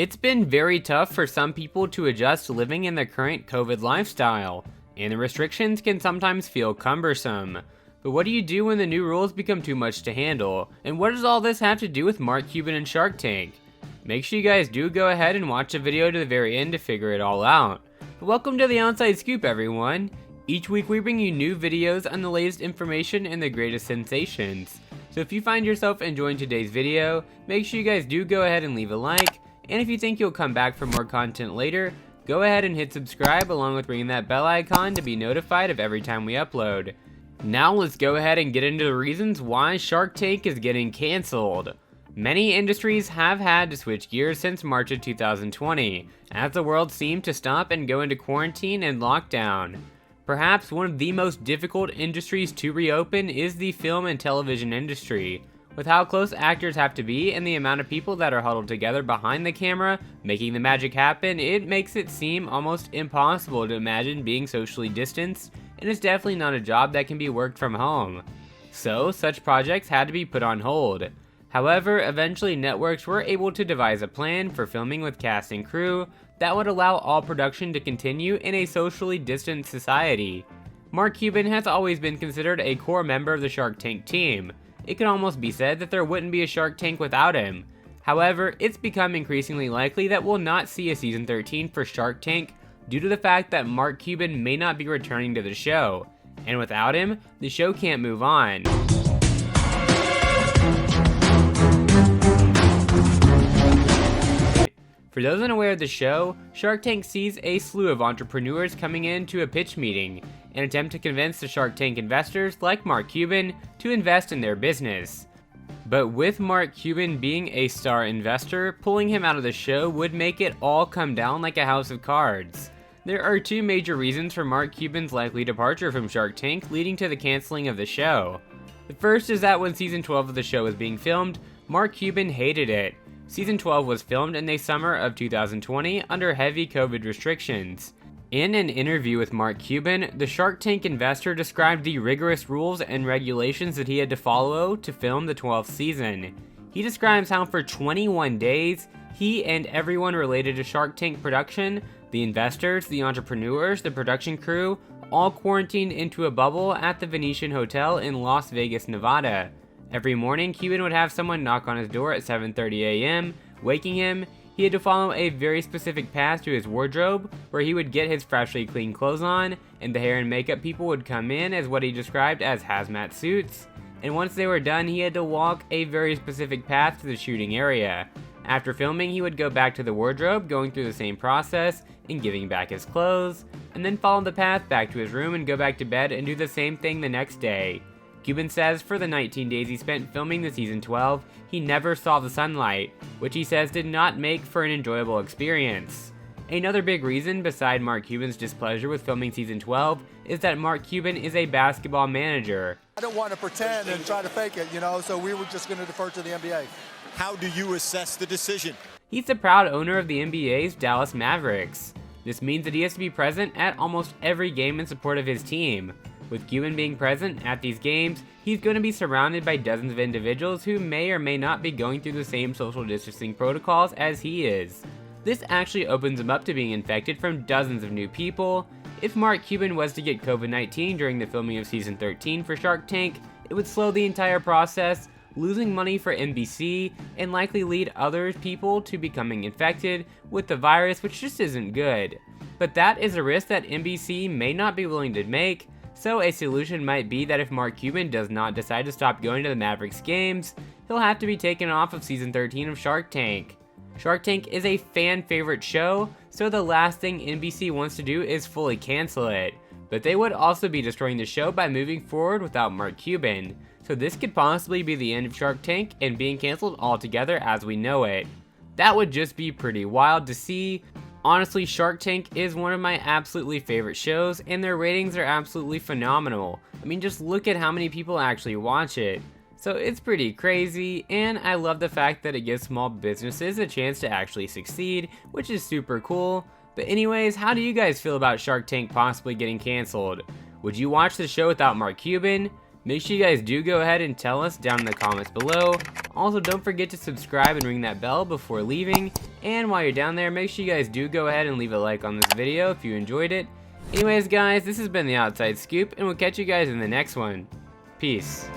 It's been very tough for some people to adjust to living in the current COVID lifestyle, and the restrictions can sometimes feel cumbersome. But what do you do when the new rules become too much to handle? And what does all this have to do with Mark Cuban and Shark Tank? Make sure you guys do go ahead and watch the video to the very end to figure it all out. But welcome to the Outside Scoop, everyone. Each week we bring you new videos on the latest information and the greatest sensations. So if you find yourself enjoying today's video, make sure you guys do go ahead and leave a like. And if you think you'll come back for more content later, go ahead and hit subscribe along with ringing that bell icon to be notified of every time we upload. Now let's go ahead and get into the reasons why Shark Tank is getting cancelled. Many industries have had to switch gears since March of 2020, as the world seemed to stop and go into quarantine and lockdown. Perhaps one of the most difficult industries to reopen is the film and television industry. With how close actors have to be and the amount of people that are huddled together behind the camera, making the magic happen, it makes it seem almost impossible to imagine being socially distanced, and it's definitely not a job that can be worked from home. So, such projects had to be put on hold. However, eventually networks were able to devise a plan for filming with cast and crew that would allow all production to continue in a socially distant society. Mark Cuban has always been considered a core member of the Shark Tank team. It could almost be said that there wouldn't be a Shark Tank without him. However, it's become increasingly likely that we'll not see a season 13 for Shark Tank due to the fact that Mark Cuban may not be returning to the show. And without him, the show can't move on. For those unaware of the show, Shark Tank sees a slew of entrepreneurs coming in to a pitch meeting, an attempt to convince the Shark Tank investors like Mark Cuban to invest in their business. But with Mark Cuban being a star investor, pulling him out of the show would make it all come down like a house of cards. There are two major reasons for Mark Cuban's likely departure from Shark Tank leading to the canceling of the show. The first is that when season 12 of the show was being filmed, Mark Cuban hated it. Season 12 was filmed in the summer of 2020 under heavy COVID restrictions. In an interview with Mark Cuban, the Shark Tank investor described the rigorous rules and regulations that he had to follow to film the 12th season. He describes how for 21 days, he and everyone related to Shark Tank production, the investors, the entrepreneurs, the production crew, all quarantined into a bubble at the Venetian Hotel in Las Vegas, Nevada. Every morning, Cuban would have someone knock on his door at 7:30 a.m., waking him. He had to follow a very specific path to his wardrobe, where he would get his freshly clean clothes on, and the hair and makeup people would come in as what he described as hazmat suits. And once they were done, he had to walk a very specific path to the shooting area. After filming, he would go back to the wardrobe, going through the same process, and giving back his clothes, and then follow the path back to his room and go back to bed and do the same thing the next day. Cuban says for the 19 days he spent filming the season 12, he never saw the sunlight, which he says did not make for an enjoyable experience. Another big reason beside Mark Cuban's displeasure with filming season 12 is that Mark Cuban is a basketball manager. I don't want to pretend and try to fake it, so we were just going to defer to the NBA. How do you assess the decision? He's the proud owner of the NBA's Dallas Mavericks. This means that he has to be present at almost every game in support of his team. With Cuban being present at these games, he's going to be surrounded by dozens of individuals who may or may not be going through the same social distancing protocols as he is. This actually opens him up to being infected from dozens of new people. If Mark Cuban was to get COVID-19 during the filming of season 13 for Shark Tank, it would slow the entire process, losing money for NBC, and likely lead other people to becoming infected with the virus, which just isn't good. But that is a risk that NBC may not be willing to make. So a solution might be that if Mark Cuban does not decide to stop going to the Mavericks games, he'll have to be taken off of season 13 of Shark Tank. Shark Tank is a fan favorite show, so the last thing NBC wants to do is fully cancel it. But they would also be destroying the show by moving forward without Mark Cuban. So this could possibly be the end of Shark Tank and being canceled altogether as we know it. That would just be pretty wild to see. Honestly, Shark Tank is one of my absolutely favorite shows, and their ratings are absolutely phenomenal. I mean, just look at how many people actually watch it. So it's pretty crazy, and I love the fact that it gives small businesses a chance to actually succeed, which is super cool. But anyways, how do you guys feel about Shark Tank possibly getting canceled? Would you watch the show without Mark Cuban? Make sure you guys do go ahead and tell us down in the comments below. Also, don't forget to subscribe and ring that bell before leaving. And while you're down there, make sure you guys do go ahead and leave a like on this video if you enjoyed it. Anyways guys, this has been The Outside Scoop, and we'll catch you guys in the next one. Peace.